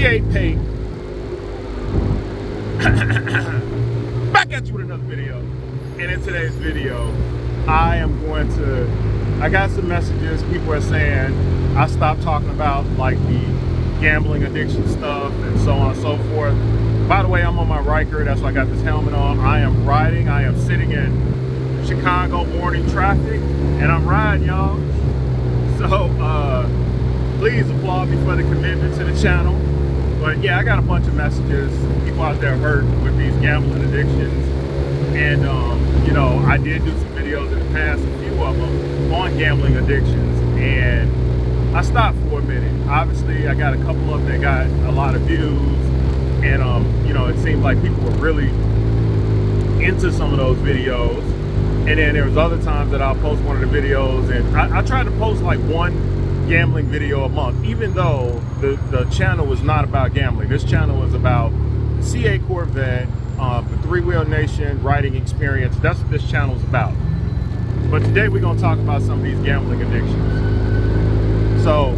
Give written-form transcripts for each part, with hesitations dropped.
C8 Pate back at you with another video. And in today's video, I got some messages. People are saying I stopped talking about like the gambling addiction stuff and so on and so forth. By the way, I'm on my Riker. That's why I got this helmet on. I am riding. I am sitting in Chicago morning traffic and I'm riding, y'all. So please applaud me for the commitment to the channel. But yeah, I got a bunch of messages. People out there hurt with these gambling addictions. And you know, I did do some videos in the past, a few of them, on gambling addictions. And I stopped for a minute. Obviously, I got a couple of them that got a lot of views. And you know, it seemed like people were really into some of those videos. And then there was other times that I'll post one of the videos, and I tried to post like one gambling video a month, even though the channel was not about gambling. This channel was about C8 Corvette, the three-wheel nation riding experience. That's what this channel is about. But today we're going to talk about some of these gambling addictions. So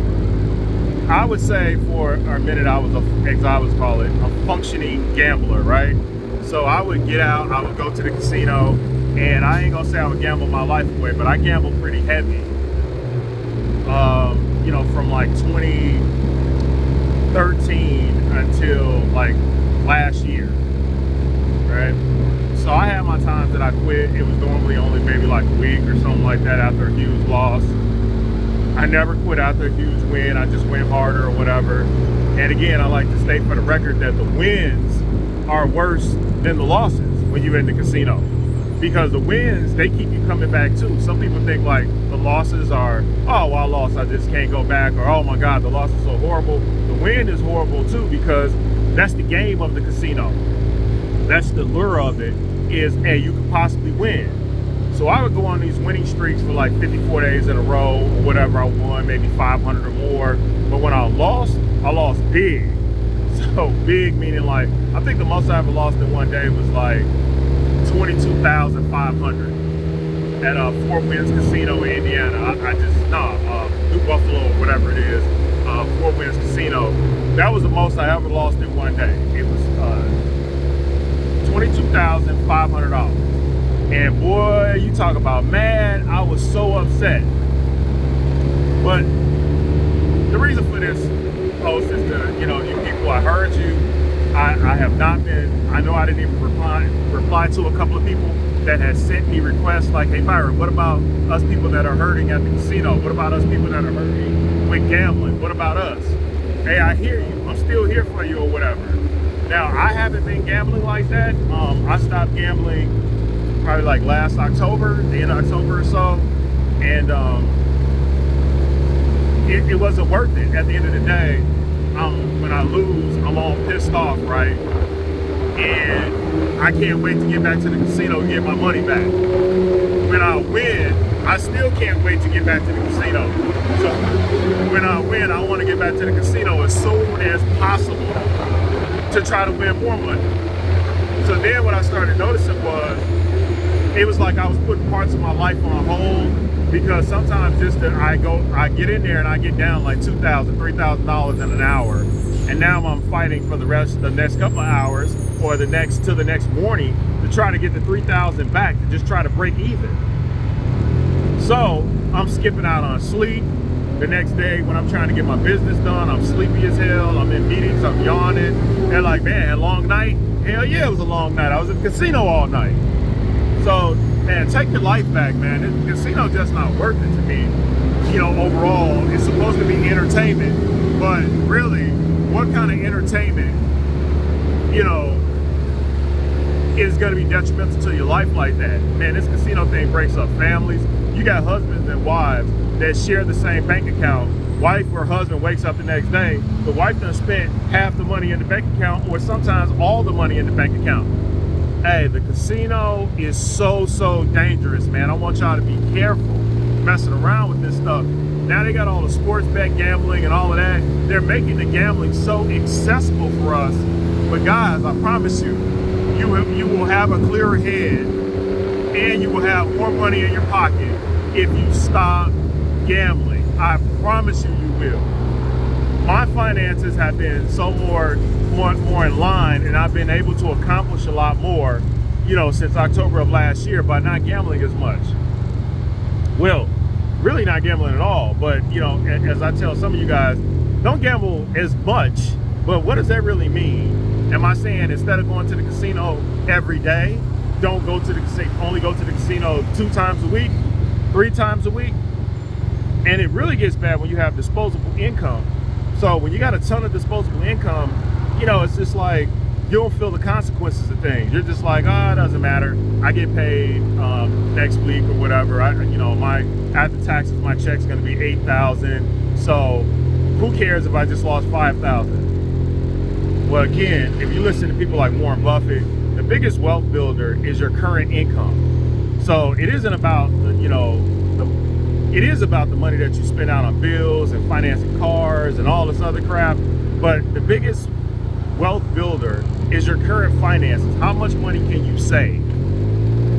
I would say for a minute I was as I would call it, a functioning gambler, right? So I would get out, I would go to the casino, and I ain't gonna say I would gamble my life away, but I gambled pretty heavy. You know, from like 2013 until like last year, right? So I had my times that I quit. It was normally only maybe like a week or something like that after a huge loss. I never quit after a huge win. I just went harder or whatever. And again, I like to state for the record that the wins are worse than the losses when you're in the casino. Because the wins, they keep you coming back too. Some people think like the losses are, oh, well, I lost, I just can't go back, or oh my God, the loss is so horrible. The win is horrible too, because that's the game of the casino. That's the lure of it, is, hey, you could possibly win. So I would go on these winning streaks for like 54 days in a row, or whatever. I won maybe 500 or more. But when I lost big. So big meaning like, I think the most I ever lost in one day was like 22,500 at Fort Winds Casino in Indiana. New Buffalo, or whatever it is, Fort Winds Casino. That was the most I ever lost in one day. It was $22,500. And boy, you talk about mad, I was so upset. But the reason for this post is to, you know, you people, I heard you. I have not been, I know I didn't even reply to a couple of people that had sent me requests like, hey Byron, what about us people that are hurting at the casino? What about us people that are hurting with gambling? What about us? Hey, I hear you, I'm still here for you or whatever. Now, I haven't been gambling like that. I stopped gambling probably like last October, the end of October or so. And it wasn't worth it at the end of the day. When I lose, I'm all pissed off, right? And I can't wait to get back to the casino and get my money back. When I win, I still can't wait to get back to the casino. So when I win, I want to get back to the casino as soon as possible to try to win more money. So then what I started noticing was, it was like I was putting parts of my life on hold, because sometimes I get in there and I get down like $2,000, $3,000 in an hour, and now I'm fighting for the next couple of hours or the next morning to try to get the 3,000 back, to just try to break even. So I'm skipping out on sleep. The next day when I'm trying to get my business done, I'm sleepy as hell. I'm in meetings, I'm yawning. They're like, man, a long night? Hell yeah, it was a long night. I was at the casino all night. So, man, take your life back, man. The casino just not worth it to me. You know, overall, it's supposed to be entertainment, but really, what kind of entertainment, you know, is going to be detrimental to your life like that? Man, this casino thing breaks up families. You got husbands and wives that share the same bank account. Wife or husband wakes up the next day, the wife done spent half the money in the bank account, or sometimes all the money in the bank account. Hey, the casino is so dangerous, man. I want y'all to be careful messing around with this stuff. Now they got all the sports bet gambling and all of that. They're making the gambling so accessible for us. But guys, I promise you, you will have a clearer head, and you will have more money in your pocket if you stop gambling. I promise you, you will. my finances have been so more in line, and I've been able to accomplish a lot more, since October of last year by not gambling as much. Well, really not gambling at all, but as I tell some of you guys, don't gamble as much. But what does that really mean? Am I saying instead of going to the casino every day, don't go to the casino, only go to the casino 2 times a week, 3 times a week? And it really gets bad when you have disposable income. So when you got a ton of disposable income, it's just like you don't feel the consequences of things. You're just like, oh, it doesn't matter. I get paid next week or whatever. My after taxes, my check's going to be $8,000. So who cares if I just lost $5,000? Well, again, if you listen to people like Warren Buffett, the biggest wealth builder is your current income. So it isn't about it is about the money that you spend out on bills and financing cars and all this other crap. But the biggest wealth builder is your current finances. How much money can you save?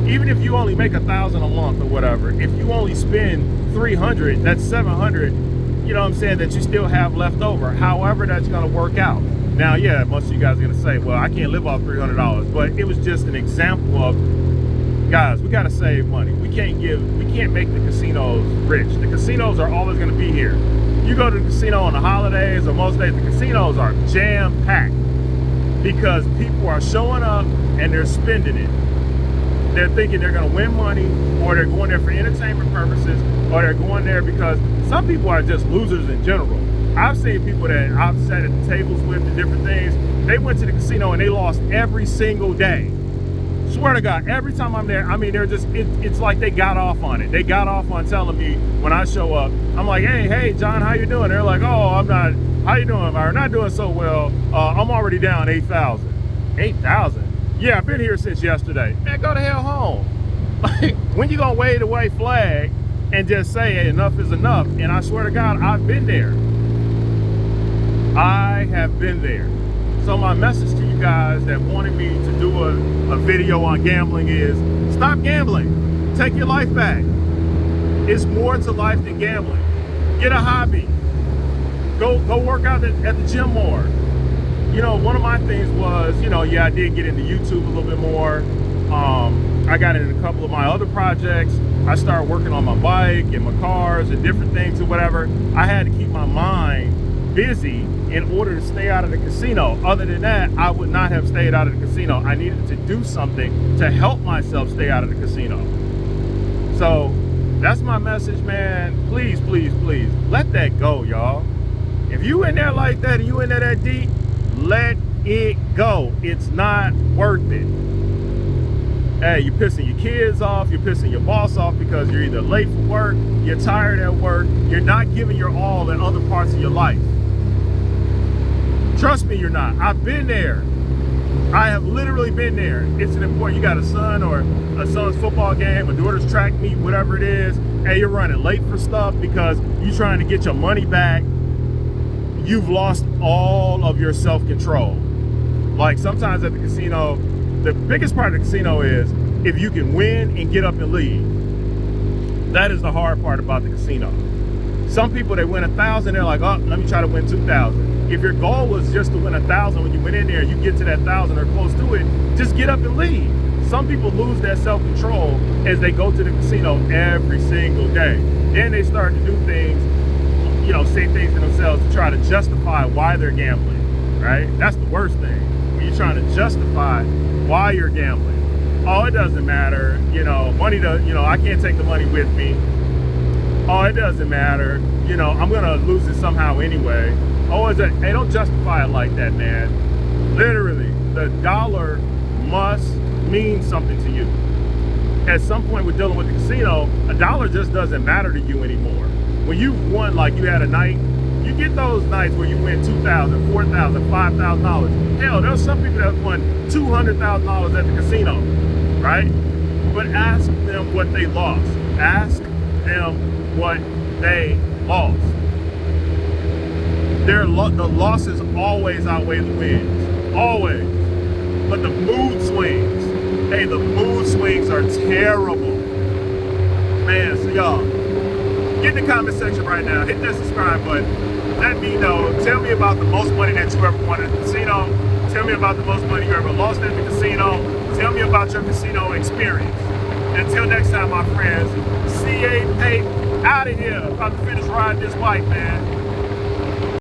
Even if you only make $1,000 a month or whatever, if you only spend $300, that's $700, that you still have left over. However that's going to work out. Now, yeah, most of you guys are going to say, well, I can't live off $300, but it was just an example of, guys, we got to save money. We can't make the casinos rich. The casinos are always going to be here. You go to the casino on the holidays or most days, the casinos are jam-packed because people are showing up and they're spending it. They're thinking they're going to win money, or they're going there for entertainment purposes, or they're going there because some people are just losers in general. I've seen people that I've sat at the tables with and different things. They went to the casino and they lost every single day. Swear to God, every time I'm there, they're just, it's like they got off on it. They got off on telling me when I show up, I'm like, hey, John, how you doing? They're like, oh, I'm not, how you doing, Myron? Not doing so well. I'm already down 8,000. 8,000? Yeah, I've been here since yesterday. Man, go the hell home. Like, when you gonna wave the white flag and just say, hey, enough is enough? And I swear to God, I've been there. I have been there. So my message to you guys that wanted me to do a video on gambling is stop gambling. Take your life back. It's more to life than gambling. Get a hobby. Go work out at the gym more. One of my things was, I did get into YouTube a little bit more. I got into a couple of my other projects. I started working on my bike and my cars and different things or whatever. I had to keep my mind busy in order to stay out of the casino. Other than that, I would not have stayed out of the casino. I needed to do something to help myself stay out of the casino. So that's my message, man. Please, please, please, let that go, y'all. If you in there like that and you in there that deep, let it go. It's not worth it. Hey, you're pissing your kids off, you're pissing your boss off because you're either late for work, you're tired at work, you're not giving your all in other parts of your life. Trust me, you're not. I've been there. I have literally been there. It's an important, you got a son or a son's football game, a daughter's track meet, whatever it is. Hey, you're running late for stuff because you're trying to get your money back. You've lost all of your self-control. Like sometimes at the casino, the biggest part of the casino is if you can win and get up and leave. That is the hard part about the casino. Some people, they win 1,000, they're like, oh, let me try to win 2,000. If your goal was just to win 1,000 when you went in there, you get to that 1,000 or close to it, just get up and leave. Some people lose that self-control as they go to the casino every single day. Then they start to do things, say things to themselves to try to justify why they're gambling, right? That's the worst thing. When you're trying to justify why you're gambling. Oh, it doesn't matter. Money does, I can't take the money with me. Oh, it doesn't matter. I'm going to lose it somehow anyway. Oh, hey, don't justify it like that, man. Literally, the dollar must mean something to you. At some point with dealing with the casino, a dollar just doesn't matter to you anymore. When you've won, like you had a night, you get those nights where you win $2,000, $4,000, $5,000. Hell, there's some people that won $200,000 at the casino, right? But ask them what they lost. Ask them what they lost. The losses always outweigh the wins. Always. But the mood swings, hey, the mood swings are terrible. Man, so y'all, Get in the comment section right now. Hit that subscribe button. Let me know. Tell me about the most money that you ever won at the casino. Tell me about the most money you ever lost at the casino. Tell me about your casino experience. Until next time, my friends, CA Pate out of here. About to finish riding this bike, man.